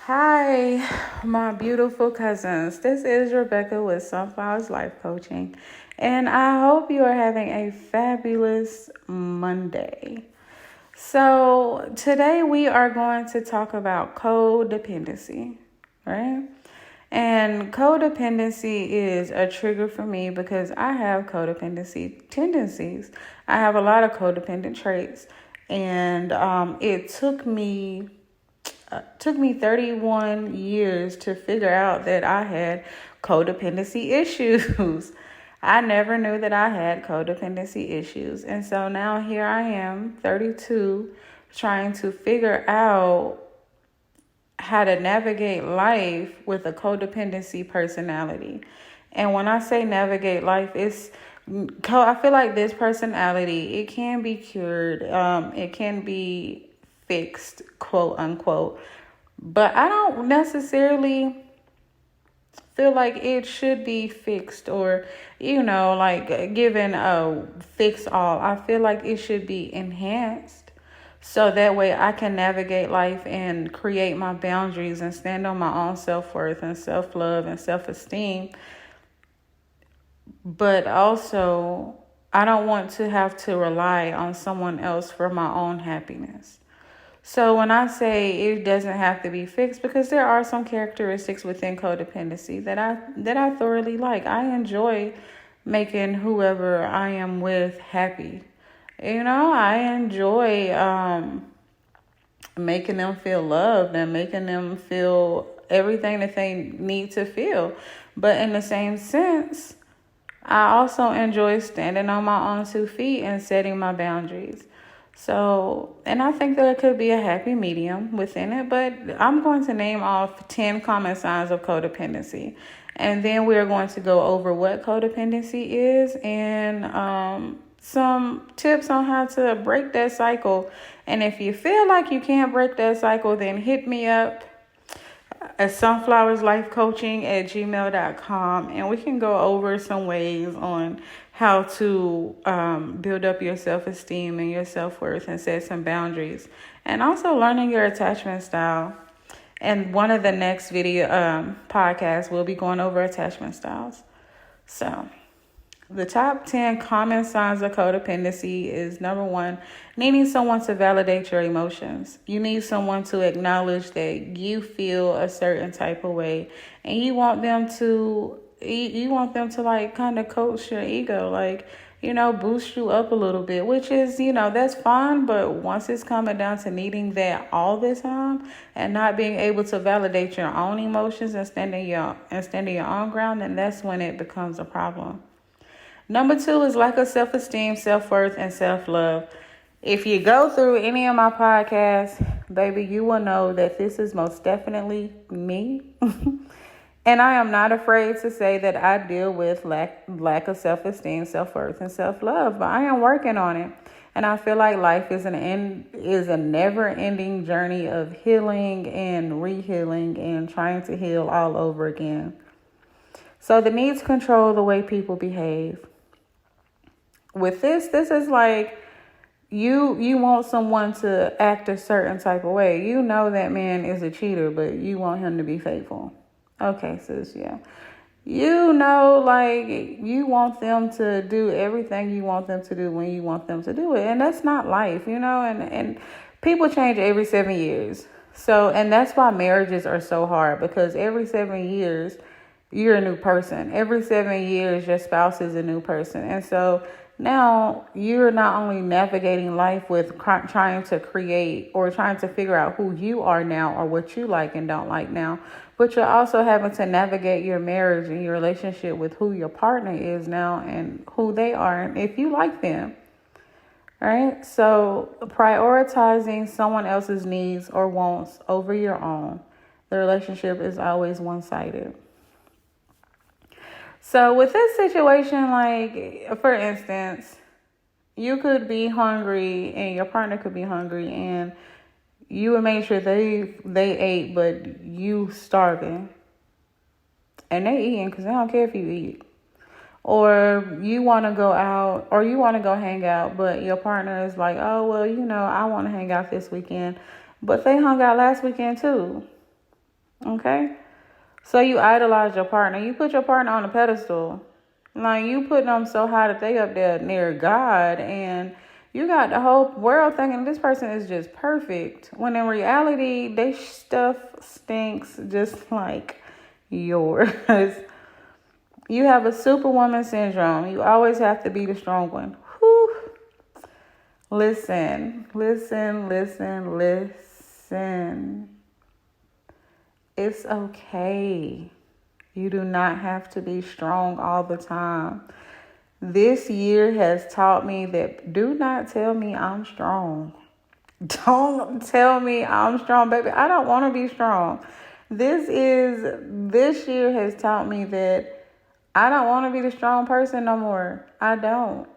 Hi, my beautiful cousins. This is Rebecca with Sunflowers Life Coaching, and I hope you are having a fabulous Monday. So, today we are going to talk about codependency, right? And codependency is a trigger for me because I have codependency tendencies. I have a lot of codependent traits, and it took me 31 years to figure out that I had codependency issues. I never knew that I had codependency issues. And so now here I am, 32, trying to figure out how to navigate life with a codependency personality. And when I say navigate life, I feel like this personality, it can be cured. It can be fixed, quote unquote. But I don't necessarily feel like it should be fixed or, like given a fix all. I feel like it should be enhanced so that way I can navigate life and create my boundaries and stand on my own self-worth and self-love and self-esteem. But also, I don't want to have to rely on someone else for my own happiness. So when I say it doesn't have to be fixed, because there are some characteristics within codependency that I thoroughly like. I enjoy making whoever I am with happy. I enjoy making them feel loved and making them feel everything that they need to feel. But in the same sense, I also enjoy standing on my own 2 feet and setting my boundaries. So, and I think there could be a happy medium within it, but I'm going to name off 10 common signs of codependency. And then we're going to go over what codependency is and some tips on how to break that cycle. And if you feel like you can't break that cycle, then hit me up at sunflowerslifecoaching@gmail.com, and we can go over some ways on how to build up your self-esteem and your self-worth and set some boundaries, and also learning your attachment style. And one of the next video podcasts will be going over attachment styles. So the top 10 common signs of codependency is number 1, needing someone to validate your emotions. You need someone to acknowledge that you feel a certain type of way, and you want them to like kind of coach your ego, like, boost you up a little bit, which is, that's fine. But once it's coming down to needing that all the time and not being able to validate your own emotions and standing your own ground, then that's when it becomes a problem. Number 2 is lack of self-esteem, self-worth, and self-love. If you go through any of my podcasts, baby, you will know that this is most definitely me. And I am not afraid to say that I deal with lack of self-esteem, self-worth, and self-love. But I am working on it. And I feel like life is a never-ending journey of healing and re-healing and trying to heal all over again. So the need to control the way people behave. With this is like you want someone to act a certain type of way. You know that man is a cheater, but you want him to be faithful. Okay, sis, yeah. Like you want them to do everything you want them to do when you want them to do it. And that's not life, and people change every 7 years. So, and that's why marriages are so hard, because every 7 years you're a new person. Every 7 years your spouse is a new person. And so now you're not only navigating life with trying to create or trying to figure out who you are now or what you like and don't like now, but you're also having to navigate your marriage and your relationship with who your partner is now and who they are and if you like them. Right? So prioritizing someone else's needs or wants over your own. The relationship is always one-sided. So with this situation, like, for instance, you could be hungry and your partner could be hungry and you would make sure they ate, but you starving. And they eating because they don't care if you eat. Or you want to go out or you want to go hang out, but your partner is like, oh, well, I want to hang out this weekend. But they hung out last weekend too. Okay? So you idolize your partner. You put your partner on a pedestal. Like, you putting them so high that they up there near God, and you got the whole world thinking this person is just perfect. When in reality, they stuff stinks just like yours. You have a superwoman syndrome. You always have to be the strong one. Whew. Listen. It's okay. You do not have to be strong all the time. This year has taught me that do not tell me I'm strong. Don't tell me I'm strong, baby. I don't want to be strong. This year has taught me that I don't want to be the strong person no more. I don't.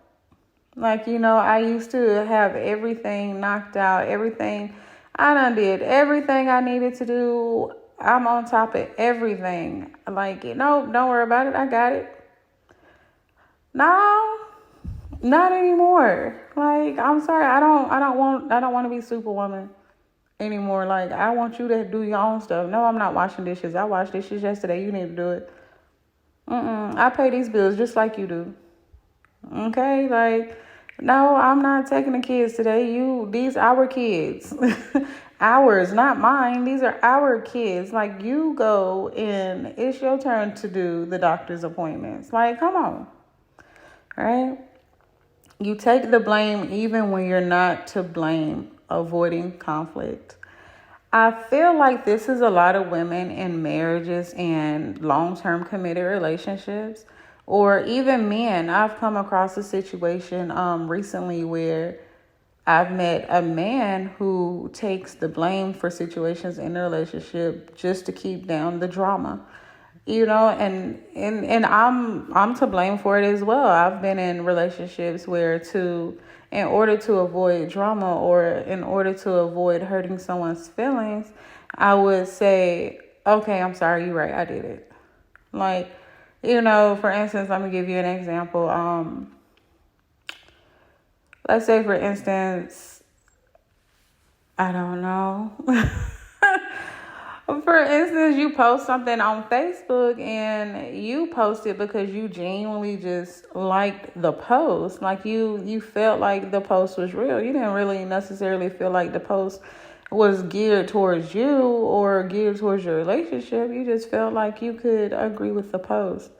Like, I used to have everything knocked out, everything. I done did everything I needed to do. I'm on top of everything. Like, don't worry about it. I got it. No, not anymore. Like, I'm sorry. I don't want to be Superwoman anymore. Like, I want you to do your own stuff. No, I'm not washing dishes. I washed dishes yesterday. You need to do it. I pay these bills just like you do. Okay? Like, no, I'm not taking the kids today. These our kids. Ours, not mine. These are our kids. Like, you go and it's your turn to do the doctor's appointments. Like, come on. Right? You take the blame even when you're not to blame, avoiding conflict. I feel like this is a lot of women in marriages and long-term committed relationships, or even men. I've come across a situation recently where I've met a man who takes the blame for situations in the relationship just to keep down the drama. And I'm to blame for it as well. I've been in relationships where in order to avoid drama or in order to avoid hurting someone's feelings, I would say, okay, I'm sorry, you're right, I did it. Like, for instance, let me give you an example. Let's say, for instance, I don't know. For instance, you post something on Facebook and you post it because you genuinely just liked the post. Like, you felt like the post was real. You didn't really necessarily feel like the post was geared towards you or geared towards your relationship. You just felt like you could agree with the post.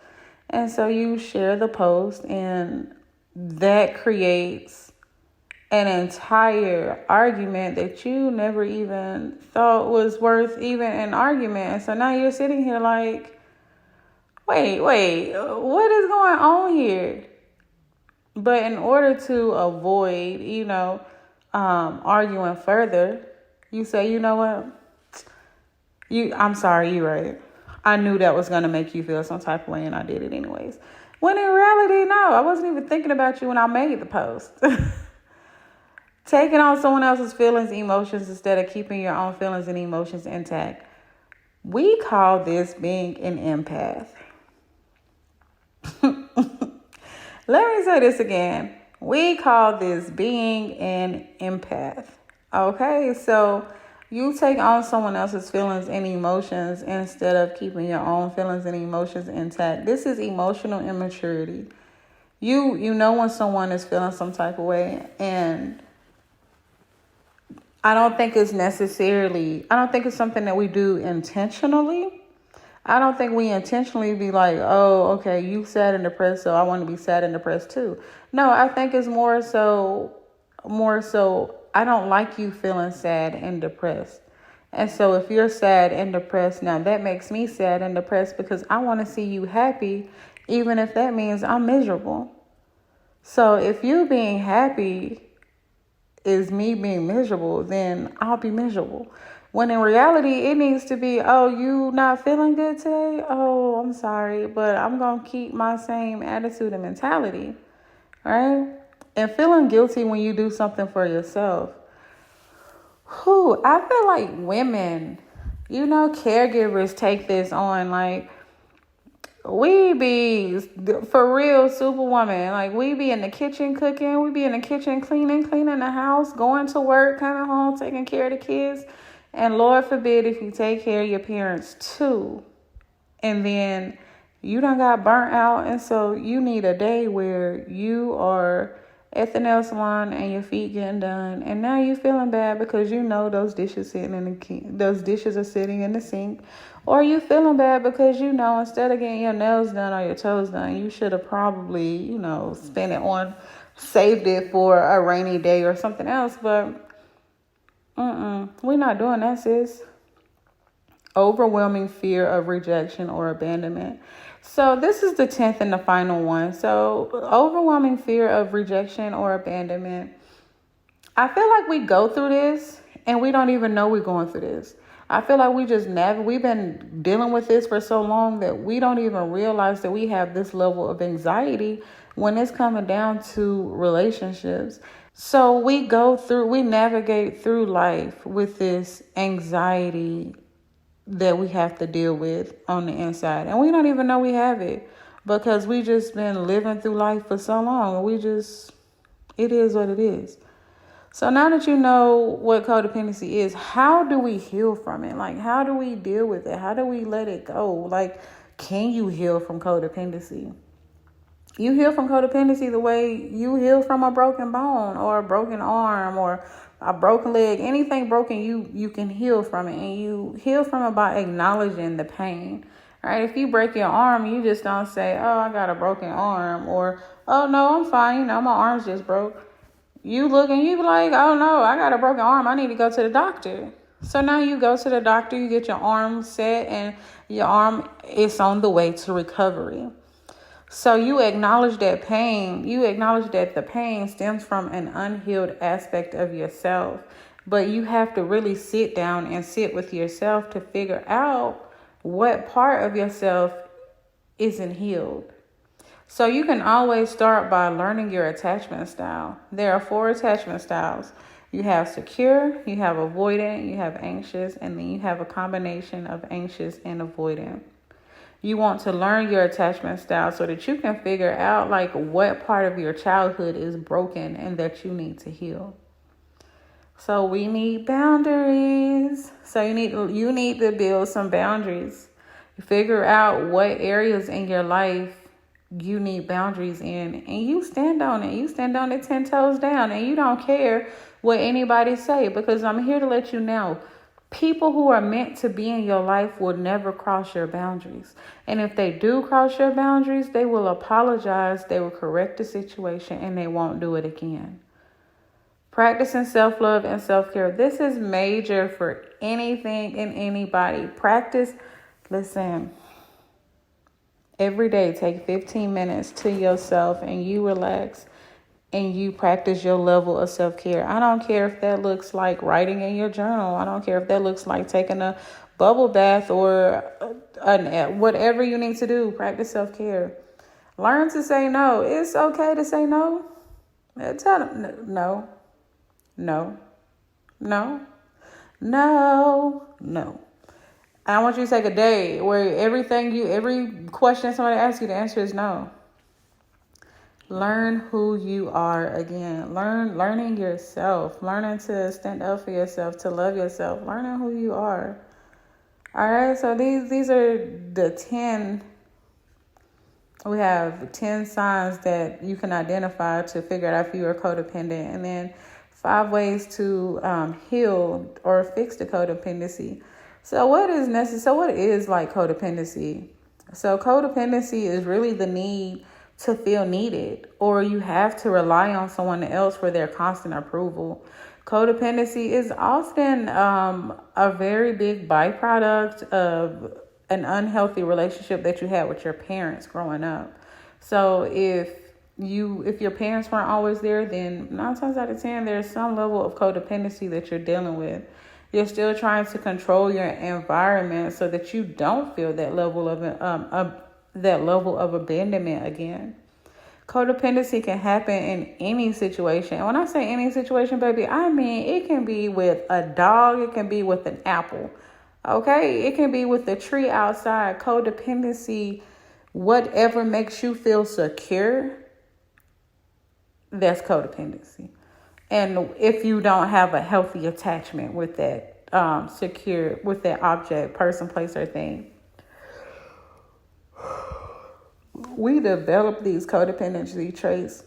And so you share the post, and that creates an entire argument that you never even thought was worth even an argument. And so now you're sitting here like, wait, what is going on here? But in order to avoid, arguing further, you say, you know what? I'm sorry, you're right. I knew that was going to make you feel some type of way, and I did it anyways. When in reality, no, I wasn't even thinking about you when I made the post. Taking on someone else's feelings, emotions, instead of keeping your own feelings and emotions intact. We call this being an empath. Let me say this again. We call this being an empath. Okay, so you take on someone else's feelings and emotions instead of keeping your own feelings and emotions intact. This is emotional immaturity. You know when someone is feeling some type of way, and I don't think it's something that we do intentionally. I don't think we intentionally be like, oh, okay, you sad and depressed, so I want to be sad and depressed too. No, I think it's more so, I don't like you feeling sad and depressed. And so if you're sad and depressed, now that makes me sad and depressed because I want to see you happy, even if that means I'm miserable. So if you being happy is me being miserable, then I'll be miserable. When in reality, it needs to be, oh, you not feeling good today? Oh, I'm sorry, but I'm going to keep my same attitude and mentality, right? And feeling guilty when you do something for yourself. I feel like women, caregivers take this on. Like, we be, for real, Superwoman. Like, we be in the kitchen cooking. We be in the kitchen cleaning the house, going to work, coming home, taking care of the kids. And Lord forbid if you take care of your parents too, and then you done got burnt out, and so you need a day where you are at the nail salon and your feet getting done, and now you feeling bad because you know those dishes are sitting in the sink, or you feeling bad because you know instead of getting your nails done or your toes done, you should have probably saved it for a rainy day or something else. But we're not doing that, sis. Overwhelming fear of rejection or abandonment. So this is the 10th and the final one. So overwhelming fear of rejection or abandonment. I feel like we go through this and we don't even know we're going through this. I feel like we've been dealing with this for so long that we don't even realize that we have this level of anxiety when it's coming down to relationships. So we navigate through life with this anxiety that we have to deal with on the inside. And we don't even know we have it because we just been living through life for so long. It is what it is. So now that you know what codependency is, how do we heal from it? Like, how do we deal with it? How do we let it go? Like, can you heal from codependency? You heal from codependency the way you heal from a broken bone or a broken arm or a broken leg. Anything broken, you can heal from it. And you heal from it by acknowledging the pain. Right? If you break your arm, you just don't say, oh, I got a broken arm, or, oh, no, I'm fine. My arm's just broke. You look and you be like, oh, no, I got a broken arm. I need to go to the doctor. So now you go to the doctor, you get your arm set, and your arm is on the way to recovery. So you acknowledge that pain. You acknowledge that the pain stems from an unhealed aspect of yourself. But you have to really sit down and sit with yourself to figure out what part of yourself isn't healed. So you can always start by learning your attachment style. There are 4 attachment styles. You have secure, you have avoidant, you have anxious, and then you have a combination of anxious and avoidant. You want to learn your attachment style so that you can figure out like what part of your childhood is broken and that you need to heal. So we need boundaries. So you need to build some boundaries. Figure out what areas in your life you need boundaries in, and you stand on it. You stand on it 10 toes down, and you don't care what anybody say, because I'm here to let you know people who are meant to be in your life will never cross your boundaries. And if they do cross your boundaries, they will apologize, they will correct the situation, and they won't do it again. Practicing self-love and self-care. This is major for anything and anybody. Listen, every day take 15 minutes to yourself and you relax and you practice your level of self-care. I don't care if that looks like writing in your journal. I don't care if that looks like taking a bubble bath or whatever you need to do. Practice self-care. Learn to say no. It's okay to say no. Tell them no. No. No. No. No. I want you to take a day where every question somebody asks you, the answer is no. Learn who you are again. Learning yourself. Learning to stand up for yourself, to love yourself. Learning who you are. All right, so these are the 10. We have 10 signs that you can identify to figure out if you are codependent. And then 5 ways to heal or fix the codependency. So what is necessary? So what is like codependency? So codependency is really the need to feel needed, or you have to rely on someone else for their constant approval. Codependency is often a very big byproduct of an unhealthy relationship that you had with your parents growing up. So if your parents weren't always there, then 9 times out of 10, there's some level of codependency that you're dealing with. You're still trying to control your environment so that you don't feel that level of abandonment again. Codependency can happen in any situation. And when I say any situation, baby, I mean it can be with a dog. It can be with an apple. Okay? It can be with the tree outside. Codependency, whatever makes you feel secure, that's codependency. And if you don't have a healthy attachment with that secure with that object, person, place, or thing. We develop these codependency traits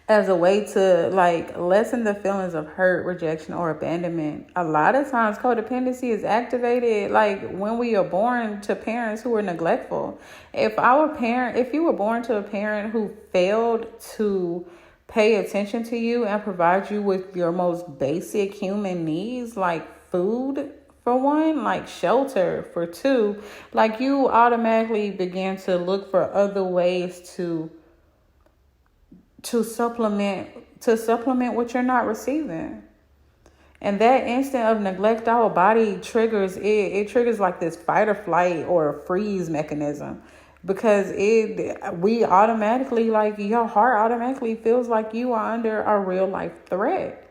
as a way to like lessen the feelings of hurt, rejection, or abandonment. A lot of times codependency is activated like when we are born to parents who are neglectful. If you were born to a parent who failed to pay attention to you and provide you with your most basic human needs, like food for one, like shelter for two, like you automatically begin to look for other ways to supplement what you're not receiving. And that instant of neglect, our body triggers it triggers like this fight or flight or freeze mechanism, because we automatically, like your heart automatically feels like you are under a real life threat.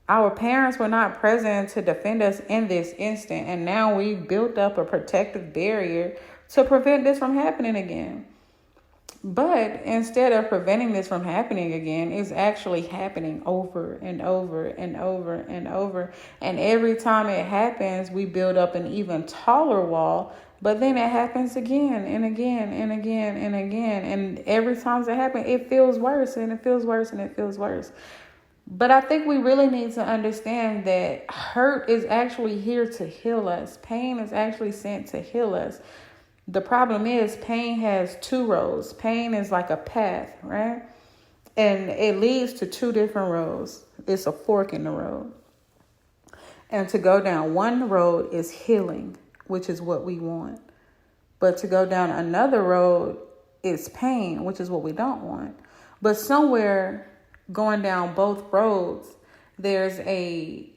Our parents were not present to defend us in this instant, and now we've built up a protective barrier to prevent this from happening again. But instead of preventing this from happening again, it's actually happening over and over and over and over. And every time it happens, we build up an even taller wall. But then it happens again and again and again and again. And every time it happens, it feels worse and it feels worse and it feels worse. But I think we really need to understand that hurt is actually here to heal us. Pain is actually sent to heal us. The problem is pain has two roads. Pain is like a path, right? And it leads to two different roads. It's a fork in the road. And to go down one road is healing, which is what we want. But to go down another road is pain, which is what we don't want. But somewhere going down both roads, there's a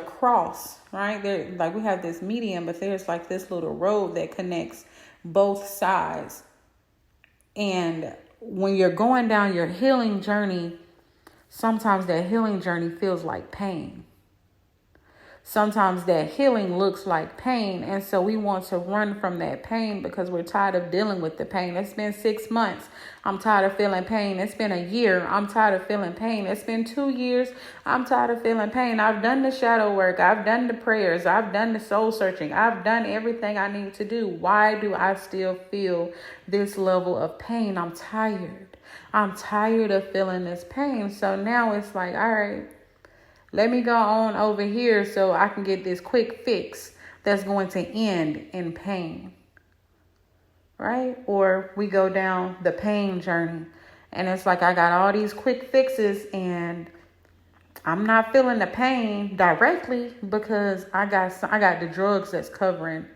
cross, right? There, like we have this medium, but there's like this little road that connects both sides. And when you're going down your healing journey, sometimes that healing journey feels like pain. Sometimes that healing looks like pain. And so we want to run from that pain because we're tired of dealing with the pain. It's been 6 months. I'm tired of feeling pain. It's been a year. I'm tired of feeling pain. It's been 2 years. I'm tired of feeling pain. I've done the shadow work. I've done the prayers. I've done the soul searching. I've done everything I need to do. Why do I still feel this level of pain? I'm tired. I'm tired of feeling this pain. So now it's like, all right, let me go on over here so I can get this quick fix that's going to end in pain, right? Or we go down the pain journey and it's like I got all these quick fixes and I'm not feeling the pain directly because I got the drugs that's covering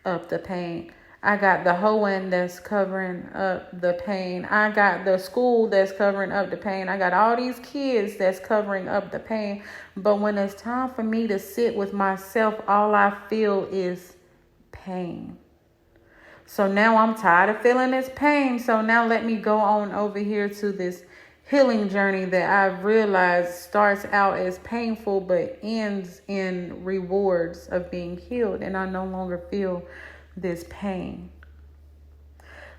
up the pain. I got the hoeing that's covering up the pain. I got the school that's covering up the pain. I got all these kids that's covering up the pain. But when it's time for me to sit with myself, all I feel is pain. So now I'm tired of feeling this pain. So now let me go on over here to this healing journey that I've realized starts out as painful but ends in rewards of being healed. And I no longer feel this pain.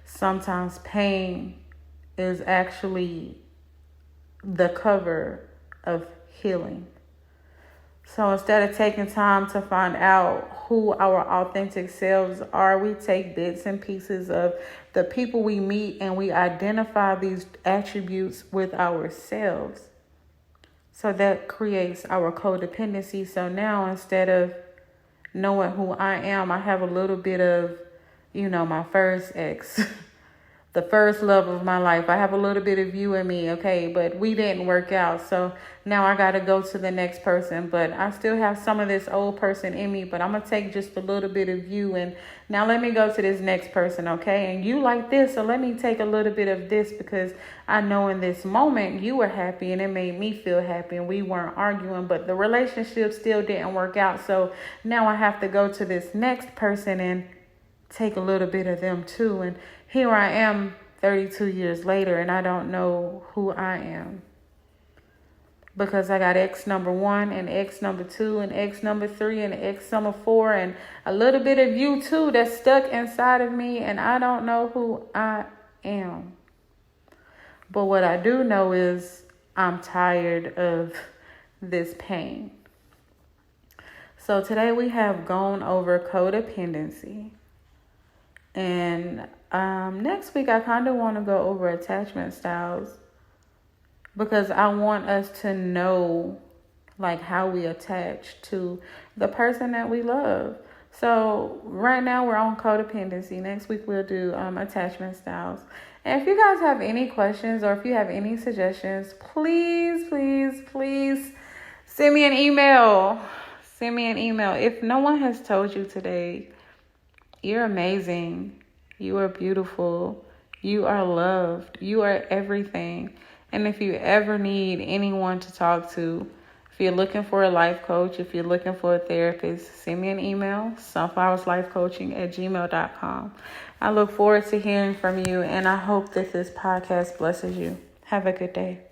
Sometimes pain is actually the cover of healing. So instead of taking time to find out who our authentic selves are, we take bits and pieces of the people we meet and we identify these attributes with ourselves. So that creates our codependency. So now instead of knowing who I am, I have a little bit of, my first ex, the first love of my life. I have a little bit of you in me, okay, but we didn't work out. So now I got to go to the next person, but I still have some of this old person in me, but I'm going to take just a little bit of you. And now let me go to this next person, okay? And you like this, so let me take a little bit of this because I know in this moment you were happy and it made me feel happy and we weren't arguing, but the relationship still didn't work out. So now I have to go to this next person and take a little bit of them too. And here I am 32 years later and I don't know who I am. Because I got X number 1 and X number 2 and X number 3 and X number 4 and a little bit of you too that's stuck inside of me and I don't know who I am. But what I do know is I'm tired of this pain. So today we have gone over codependency. And next week I kind of want to go over attachment styles, because I want us to know like how we attach to the person that we love. So right now we're on codependency. Next week we'll do attachment styles. And if you guys have any questions or if you have any suggestions, please send me an email. Send me an email. If no one has told you today, you're amazing. You are beautiful. You are loved. You are everything. And if you ever need anyone to talk to, if you're looking for a life coach, if you're looking for a therapist, send me an email, sunflowerslifecoaching@gmail.com. I look forward to hearing from you, and I hope that this podcast blesses you. Have a good day.